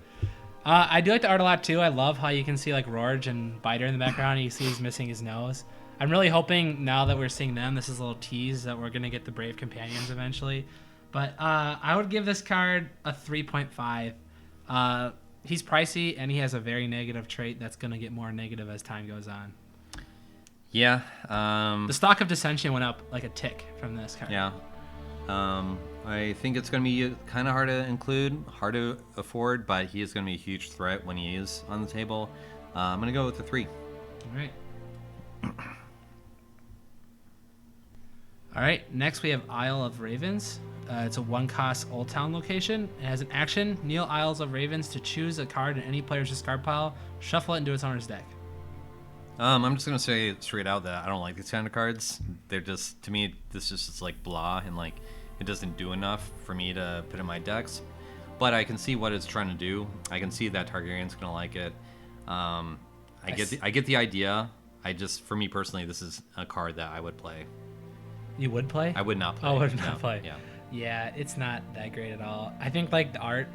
I do like the art a lot, too. I love how you can see, like, Rorge and Biter in the background, and you see he's missing his nose. I'm really hoping, now that we're seeing them, this is a little tease that we're going to get the Brave Companions eventually. But I would give this card a 3.5. He's pricey, and he has a very negative trait that's going to get more negative as time goes on. Yeah. The stock of Dissension went up like a tick from this card. Yeah. I think it's going to be kind of hard to include, hard to afford, but he is going to be a huge threat when he is on the table. I'm going to go with the 3. All right. All right. Next, we have Isle of Ravens. It's a 1-cost Old Town location. It has an action: kneel Isles of Ravens to choose a card in any player's discard pile, shuffle it into its owner's deck. I'm just gonna say straight out that I don't like these kind of cards. They're just, to me, this is like blah, and like it doesn't do enough for me to put in my decks. But I can see what it's trying to do. I can see that Targaryen's gonna like it. I get the idea. For me personally, this is a card that I would play. You would play? I would not play. Oh, would not play. Yeah. Yeah, it's not that great at all. I think, like, the art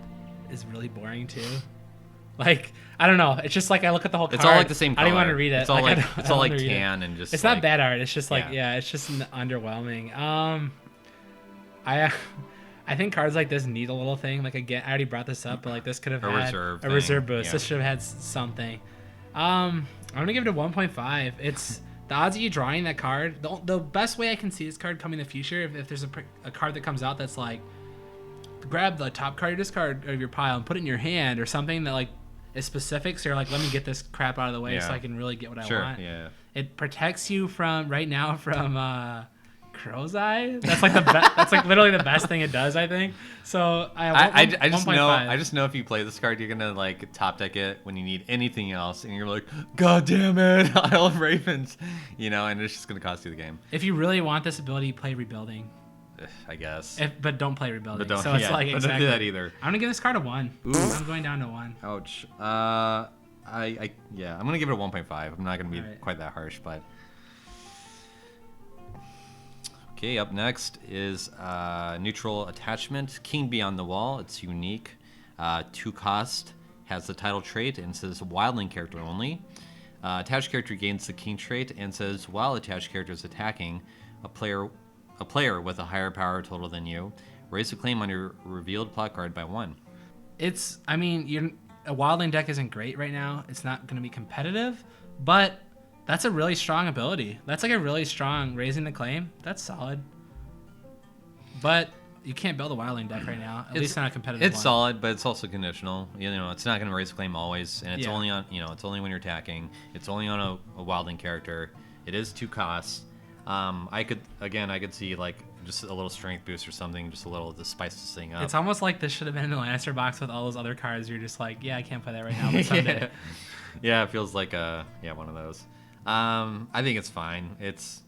is really boring too. Like, I don't know. It's just like I look at the whole card. It's all like the same color. I don't want to read it. It's all like tan and just. It's not bad art. It's just like it's just underwhelming. I think cards like this need a little thing. Like, again, I already brought this up, but like this could have had a reserve boost. Yeah. This should have had something. I'm gonna give it a 1.5. It's the odds of you drawing that card. The best way I can see this card coming in the future, if there's a card that comes out that's like, grab the top card of your discard of your pile and put it in your hand, or something that like is specific. So you're like, let me get this crap out of the way so I can really get what I want. Yeah. It protects you from Crow's Eye. That's like that's like literally the best thing it does, I think. So I just 1.5. know if you play this card, you're gonna like top deck it when you need anything else, and you're like, God damn it, Isle of Ravens, and it's just gonna cost you the game. If you really want this ability, play Rebuilding. I guess. But don't play Rebuilding. But so it's like but exactly. don't do that either. I'm gonna give this card a 1. Ooh. I'm going down to 1. Ouch. I'm gonna give it a 1.5. I'm not gonna be Right. quite that harsh, but. Okay, up next is Neutral Attachment, King Beyond the Wall. It's unique. 2 cost, has the title trait, and says Wildling character only. Attached character gains the King trait, and says while attached character is attacking, a player with a higher power total than you, raise a claim on your revealed plot card by 1. A Wildling deck isn't great right now. It's not gonna be competitive, but that's a really strong ability. That's like a really strong raising the claim. That's solid. But you can't build a Wildling deck right now. At least not a competitive It's one. solid, but it's also conditional. It's not going to raise a claim always, and it's Yeah. only on it's only when you're attacking. It's only on a Wildling character. It is 2 costs. I could see like just a little strength boost or something, just a little to spice this thing up. It's almost like this should have been in the Lannister box with all those other cards. You're just like, yeah, I can't play that right now, but someday. Yeah, it feels like one of those. I think it's fine. It's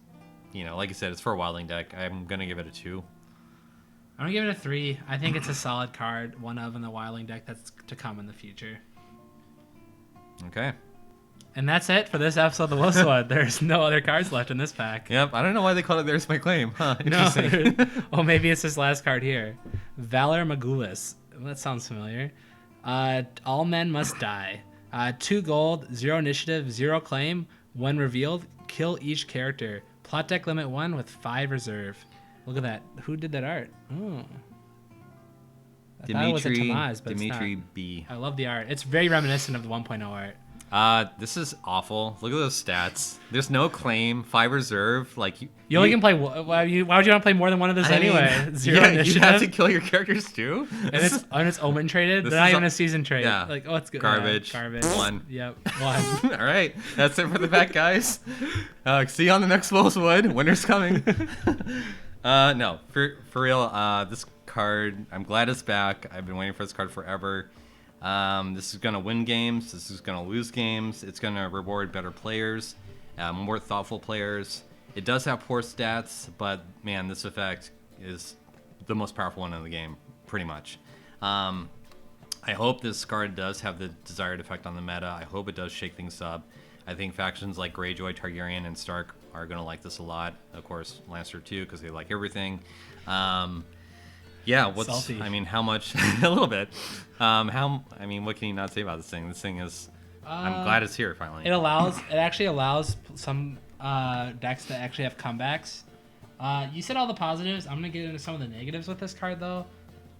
like you said, it's for a Wildling deck. I'm gonna give it a 2. I'm gonna give it a 3. I think it's a solid card, one of in the Wildling deck that's to come in the future. Okay. And that's it for this episode of the Wolfswood. There's no other cards left in this pack. Yep. I don't know why they called it There's My Claim. Huh, No. interesting. Oh, maybe it's this last card here. Valor Magulis. That sounds familiar. All men must die. 2 gold, 0 initiative, 0 claim. When revealed, kill each character. Plot deck limit 1 with 5 reserve. Look at that. Who did that art? Oh. I thought it was a Tamaz, but Dimitri it's not. B. I love the art. It's very reminiscent of the 1.0 art. This is awful. Look at those stats. There's no claim, 5 reserve. Like You only can play. Why would you want to play more than one of those anyway? 0 yeah, initiative. you have to kill your characters too. And it's omen traded. This They're not is even a season trade. yeah. Like, oh, it's good. Garbage. Yeah, garbage. 1. Yep. 1. All right, that's it for the back, guys. See you on the next Wolfswood. Winter's coming. No, for real. This card, I'm glad it's back. I've been waiting for this card forever. This is gonna win games. This is gonna lose games. It's gonna reward better players, more thoughtful players. It does have poor stats, but man, this effect is the most powerful one in the game, pretty much. I hope this card does have the desired effect on the meta. I hope it does shake things up. I think factions like Greyjoy, Targaryen, and Stark are gonna like this a lot. Of course, Lannister too, because they like everything. Yeah, Salty. how much? A little bit. What can you not say about this thing? This thing is. I'm glad it's here finally. It actually allows some decks to actually have comebacks. You said all the positives. I'm gonna get into some of the negatives with this card though.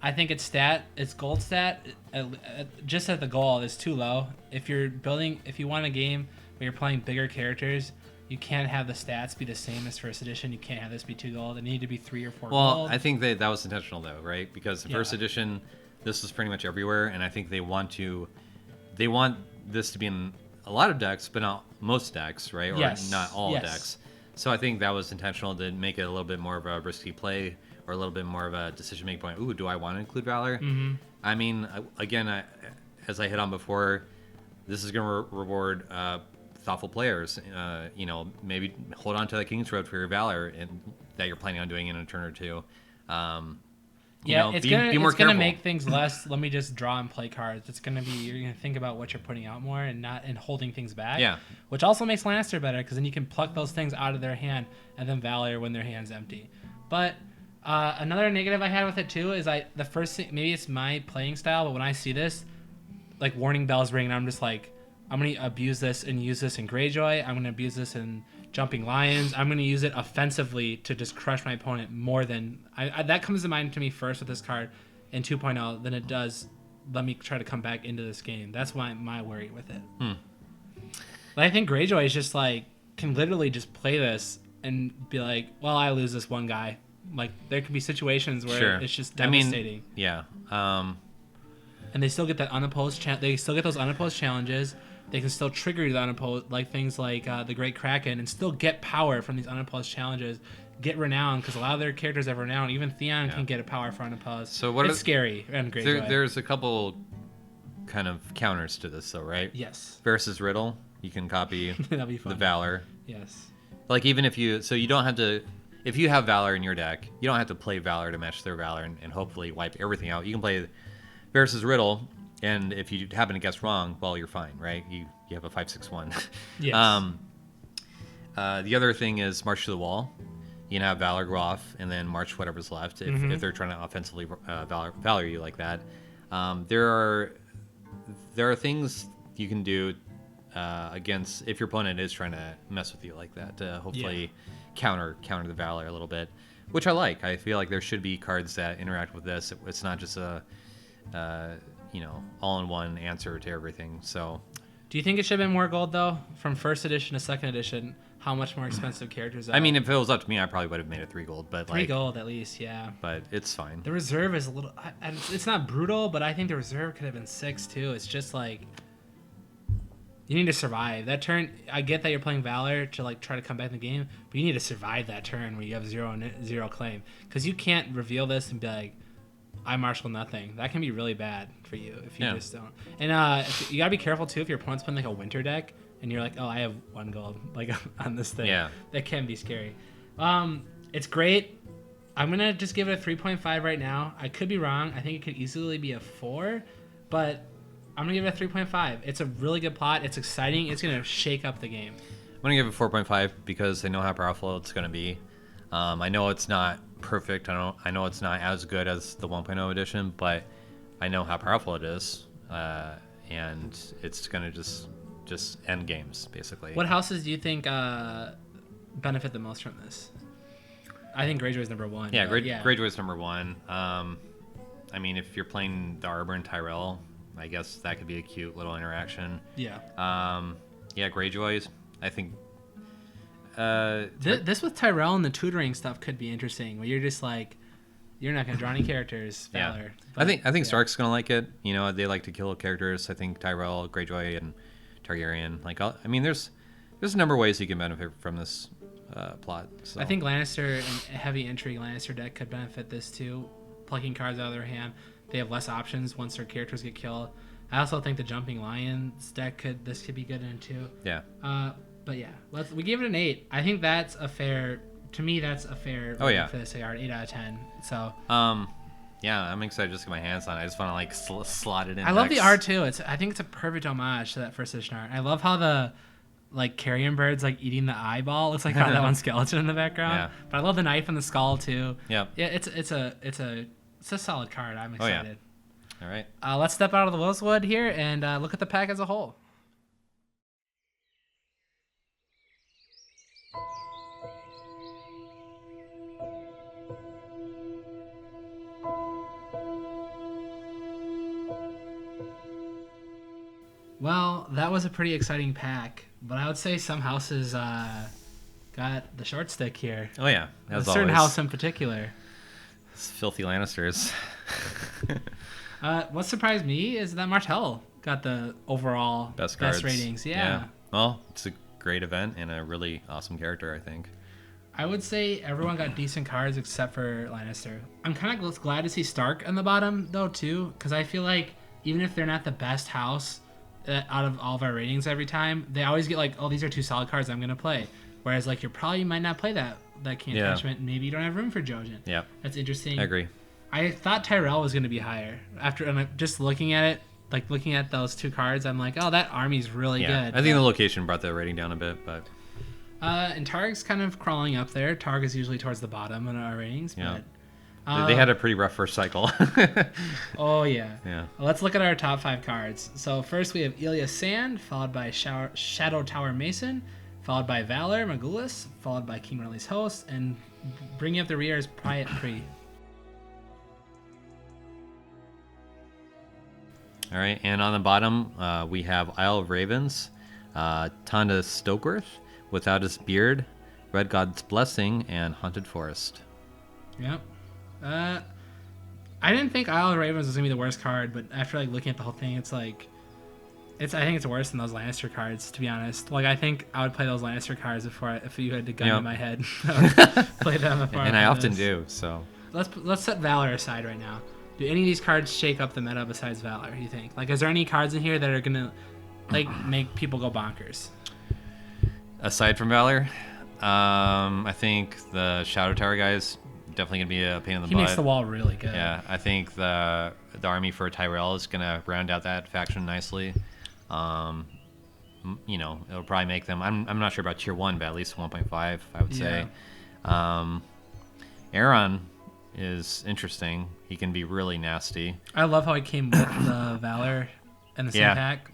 I think its gold stat, just at the goal, is too low. If you want a game where you're playing bigger characters, you can't have the stats be the same as first edition. You can't have this be 2 gold. It need to be 3 or 4 well, gold. I think that was intentional though, right? Because in first edition, this was pretty much everywhere, and I think they want this to be in a lot of decks, but not most decks, right? Or not all decks. So I think that was intentional to make it a little bit more of a risky play, or a little bit more of a decision-making point. Ooh, do I want to include Valor? Mm-hmm. I mean, again, as I hit on before, this is going to reward thoughtful players. Maybe hold on to that King's Road for your Valor that you're planning on doing in a turn or 2. It's be more gonna careful. make things less. Let me just draw and play cards. It's gonna be you're gonna think about what you're putting out more and not holding things back. Yeah. Which also makes Lannister better because then you can pluck those things out of their hand and then Valor when their hand's empty. But another negative I had with it too is the first thing, maybe it's my playing style, but when I see this, like warning bells ring, and I'm just like, I'm gonna abuse this and use this in Greyjoy. I'm gonna abuse this in Jumping Lions. I'm gonna use it offensively to just crush my opponent more than that comes to mind to me first with this card in 2.0 than it does. Let me try to come back into this game. That's my worry with it. But I think Greyjoy is just like can literally just play this and be like, well, I lose this one guy. Like there could be situations where it's just devastating. Yeah. And they still get that unopposed. They still get those unopposed challenges. they can still trigger the unopposed, like things like the Great Kraken, and still get power from these unopposed challenges. Get renown, because a lot of their characters have renown. Even Theon can get a power for unopposed. So it's scary and Greyjoy. There's a couple kind of counters to this, though, right? Yes. Versus Riddle, you can copy That'll be fun. the Valor. Yes. Like even if you don't have to. If you have Valor in your deck, you don't have to play Valor to match their Valor and hopefully wipe everything out. You can play versus Riddle, and if you happen to guess wrong, well, you're fine, right? You have a 5/6/1. Yes. The other thing is March to the Wall. You can have Valor go off and then march whatever's left if they're trying to offensively Valor you like that. There are things you can do against if your opponent is trying to mess with you like that to hopefully counter the Valor a little bit, which I like. I feel like there should be cards that interact with this. It's not just a all-in-one answer to everything. So, do you think it should have been more gold though, from first edition to second edition? How much more expensive characters are? I mean, if it was up to me, I probably would have made it 3 gold, but 3 gold at least, yeah. But it's fine. The reserve is a little. It's not brutal, but I think the reserve could have been 6 too. It's just like you need to survive that turn. I get that you're playing Valor to like try to come back in the game, but you need to survive that turn where you have zero claim, because you can't reveal this and be like, I marshal nothing. That can be really bad for you if you just don't. And you gotta be careful too if your opponent's playing like a winter deck and you're like, oh, I have 1 gold like on this thing. Yeah, that can be scary. It's great. I'm gonna just give it a 3.5 right now. I could be wrong. I think it could easily be a 4, but I'm gonna give it a 3.5. It's a really good plot. It's exciting. It's gonna shake up the game. I'm gonna give it 4.5 because I know how powerful it's gonna be. I know it's not perfect. I know it's not as good as the 1.0 edition, but I know how powerful it is, and it's gonna just end games basically. What houses do you think benefit the most from this? I think Greyjoy is number 1. Yeah, Greyjoy is number 1. I mean, if you're playing the Arbor and Tyrell, I guess that could be a cute little interaction. Yeah. Greyjoys. I think. This with Tyrell and the tutoring stuff could be interesting. Where you're just like, you're not gonna draw any characters. Valor. But, I think Stark's gonna like it. You know, they like to kill characters. I think Tyrell, Greyjoy, and Targaryen. Like, I mean, there's a number of ways you can benefit from this plot. So. I think Lannister and heavy intrigue Lannister deck could benefit this too. Plucking cards out of their hand. They have less options once their characters get killed. I also think the Jumping Lions deck could be good in too. Yeah. But yeah, we gave it an 8. I think that's a fair. To me, that's a fair. For this AR, 8 out of 10. So. Yeah, I'm excited just to get my hands on it. I just want to like slot it in. I love the art too. I think it's a perfect homage to that first edition art. I love how the like carrion birds like eating the eyeball. It looks like that one skeleton in the background. Yeah. But I love the knife and the skull too. Yeah. Yeah, it's a solid card. I'm excited. All right. Let's step out of the Rosewood here and look at the pack as a whole. Well, that was a pretty exciting pack, but I would say some houses got the short stick here. Oh yeah, a certain house in particular. It's filthy Lannisters. What surprised me is that Martell got the overall best ratings. Yeah. Well, it's a great event and a really awesome character, I think. I would say everyone got decent cards except for Lannister. I'm kind of glad to see Stark on the bottom though too, because I feel like even if they're not the best house out of all of our ratings every time, they always get like, oh, these are 2 solid cards I'm gonna play. Whereas like you probably might not play that key attachment. Maybe you don't have room for Jojen. Yeah, that's interesting. I agree. I thought Tyrell was gonna be higher after just looking at it, like looking at those 2 cards. I'm like, oh, that army's really good. I think the location brought the rating down a bit, but. And Targ's kind of crawling up there. Targ is usually towards the bottom in our ratings, but. They had a pretty rough first cycle. Oh, yeah. Well, let's look at our top 5 cards. So first we have Elia Sand, followed by Shadow Tower Mason, followed by Valor Magulis, followed by King Renly's Host, and bringing up the rear is Priet Pri. All right, and on the bottom we have Isle of Ravens, Tonda Stokeworth, Without His Beard, Red God's Blessing, and Haunted Forest. Yep. I didn't think Isle of Ravens was gonna be the worst card, but after like looking at the whole thing, it's like I think it's worse than those Lannister cards, to be honest. Like, I think I would play those Lannister cards if you had the gun in my head. I would play them before. And I often do. So let's set Valor aside right now. Do any of these cards shake up the meta besides Valor? You think? Like, is there any cards in here that are gonna like make people go bonkers? Aside from Valor, I think the Shadow Tower guy is definitely gonna be a pain in the butt. He makes the wall really good. Yeah, I think the army for Tyrell is gonna round out that faction nicely. You know, it'll probably make them. I'm not sure about tier 1, but at least 1.5, I would say. Aeron is interesting. He can be really nasty. I love how he came with the Valor and the same pack.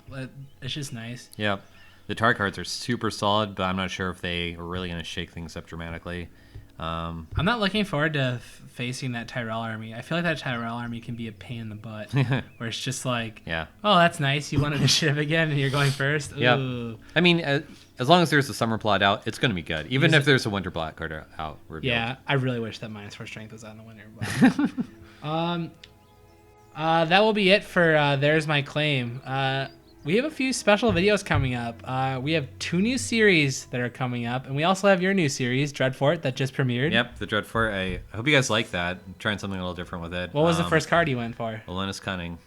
It's just nice. Yep. The tar cards are super solid, but I'm not sure if they are really going to shake things up dramatically. I'm not looking forward to facing that Tyrell army. I feel like that Tyrell army can be a pain in the butt, where it's just like, oh, that's nice. You won initiative again, and you're going first. Yeah. I mean, as long as there's a summer plot out, it's going to be good. Even if there's a winter plot card out. Revealed. Yeah, I really wish that -4 strength was on the winter. But, that will be it for There's My Claim. We have a few special videos coming up. We have 2 new series that are coming up, and we also have your new series, Dreadfort, that just premiered. Yep, the Dreadfort. I hope you guys like that. I'm trying something a little different with it. What was the first card you went for? Olenna's Cunning.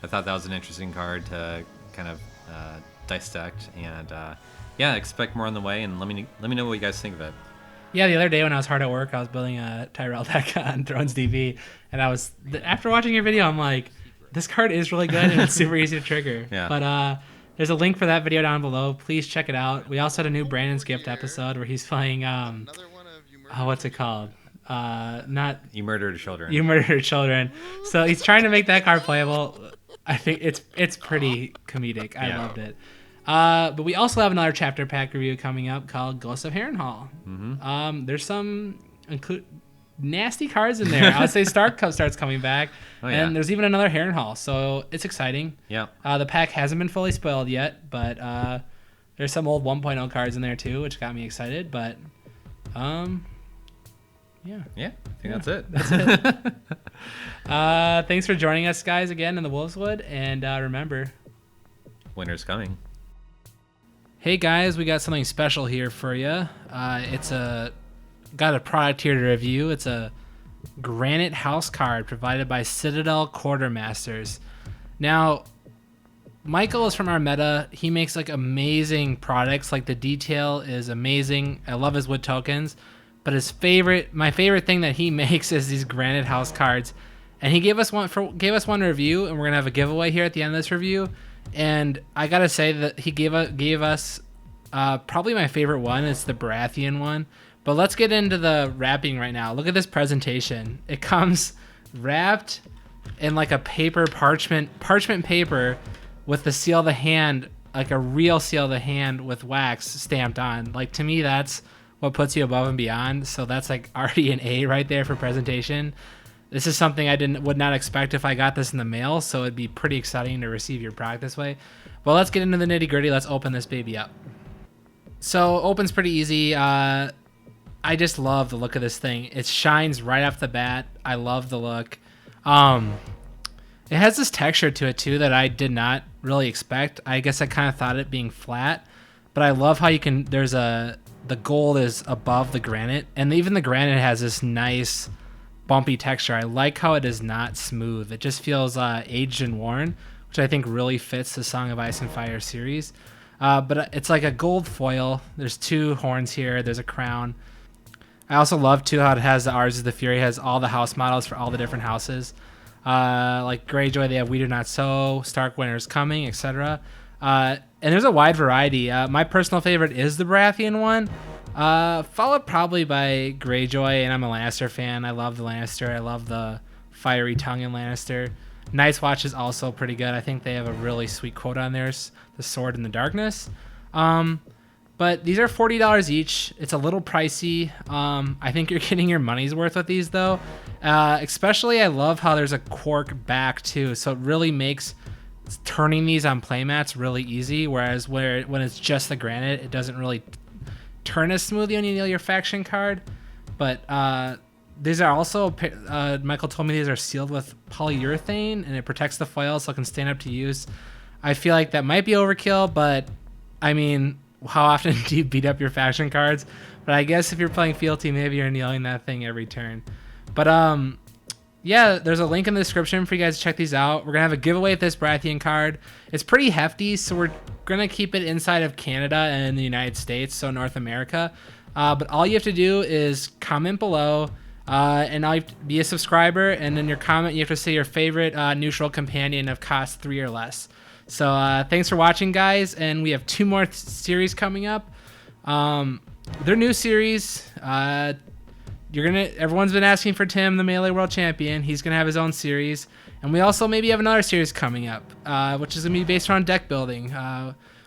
I thought that was an interesting card to kind of dissect, and yeah, expect more on the way. And let me know what you guys think of it. Yeah, the other day when I was hard at work, I was building a Tyrell deck on Thrones DB, and after watching your video, I'm like, this card is really good and it's super easy to trigger. Yeah. But there's a link for that video down below. Please check it out. We also had a new Brandon's Gift episode where he's playing what's it called? Not You Murdered Children. You Murdered Children. So he's trying to make that card playable. I think it's pretty comedic. I loved it. But we also have another chapter pack review coming up called Ghosts of Harrenhal. Mm-hmm. There's some nasty cards in there. I would say Stark starts coming back, and there's even another Harrenhal, so it's exciting. Yeah. The pack hasn't been fully spoiled yet, but there's some old 1.0 cards in there too, which got me excited. But yeah, I think that's it. That's it. Thanks for joining us, guys, again in the Wolveswood, and remember, Winter's coming. Hey guys, we got something special here for you. Got a product here to review. It's a granite house card provided by Citadel Quartermasters. Now, Michael is from our meta. He makes like amazing products. Like the detail is amazing. I love his wood tokens. But my favorite thing that he makes is these granite house cards. And he gave us one to review, and we're gonna have a giveaway here at the end of this review. And I gotta say that he gave us probably my favorite one. It's the Baratheon one. But let's get into the wrapping right now. Look at this presentation. It comes wrapped in like a parchment paper with the seal of the hand, like a real seal of the hand with wax stamped on. Like, to me, that's what puts you above and beyond. So that's like already an A right there for presentation. This is something I would not expect if I got this in the mail, so it'd be pretty exciting to receive your product this way. Well, let's get into the nitty gritty. Let's open this baby up. So opens pretty easy. I just love the look of this thing. It shines right off the bat. I love the look. It has this texture to it too that I did not really expect. I guess I kind of thought it being flat, but I love how the gold is above the granite, and even the granite has this nice bumpy texture. I like how it is not smooth. It just feels aged and worn, which I think really fits the Song of Ice and Fire series. But it's like a gold foil. There's 2 horns here. There's a crown. I also love too how it has the Ours is the Fury. It has all the house models for all the different houses. Like Greyjoy, they have We Do Not Sow, Stark Winter's Coming, etc. And there's a wide variety. My personal favorite is the Baratheon one, followed probably by Greyjoy, and I'm a Lannister fan. I love the Lannister. I love the fiery tongue in Lannister. Night's Watch is also pretty good. I think they have a really sweet quote on there, the Sword in the Darkness. But these are $40 each. It's a little pricey. I think you're getting your money's worth with these, though. Especially, I love how there's a cork back, too. So it really makes turning these on playmats really easy, whereas when it's just the granite, it doesn't really turn as smoothly when you nail your faction card. But these are also, Michael told me these are sealed with polyurethane, and it protects the foil so it can stand up to use. I feel like that might be overkill, but I mean, how often do you beat up your faction cards? But I guess if you're playing fealty, maybe you're kneeling that thing every turn. But yeah, there's a link in the description for you guys to check these out. We're gonna have a giveaway of this Baratheon card. It's pretty hefty, so we're gonna keep it inside of Canada and the United States, so North America. But all you have to do is comment below, and I'll be a subscriber, and in your comment you have to say your favorite neutral companion of cost 3 or less. So thanks for watching, guys, and we have 2 more series coming up. They're new series. Everyone's been asking for Tim, the Melee World Champion. He's gonna have his own series, and we also maybe have another series coming up, which is gonna be based around deck building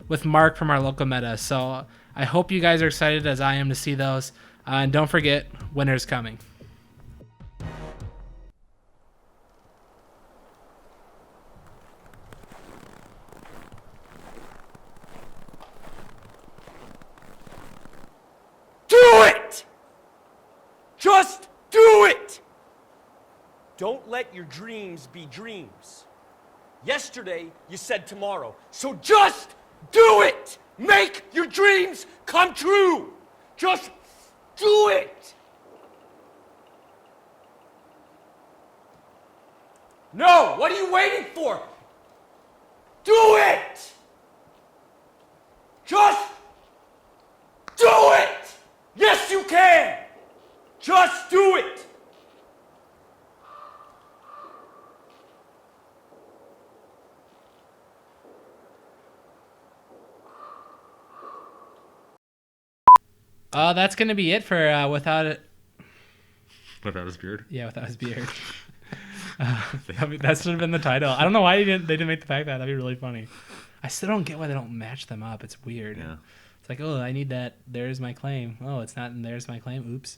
with Mark from our local meta. So I hope you guys are excited as I am to see those, and don't forget, winter's coming. Do it! Just do it! Don't let your dreams be dreams. Yesterday, you said tomorrow. So just do it! Make your dreams come true! Just do it! No! What are you waiting for? Do it! Just do it! Yes, you can! Just do it! That's gonna be it for without it. Without his beard? Yeah, without his beard. That should have been the title. I don't know why they didn't make the pack that. That'd be really funny. I still don't get why they don't match them up. It's weird. Yeah. It's like, oh, I need that. There's my claim. Oh, it's not in there's my claim. Oops.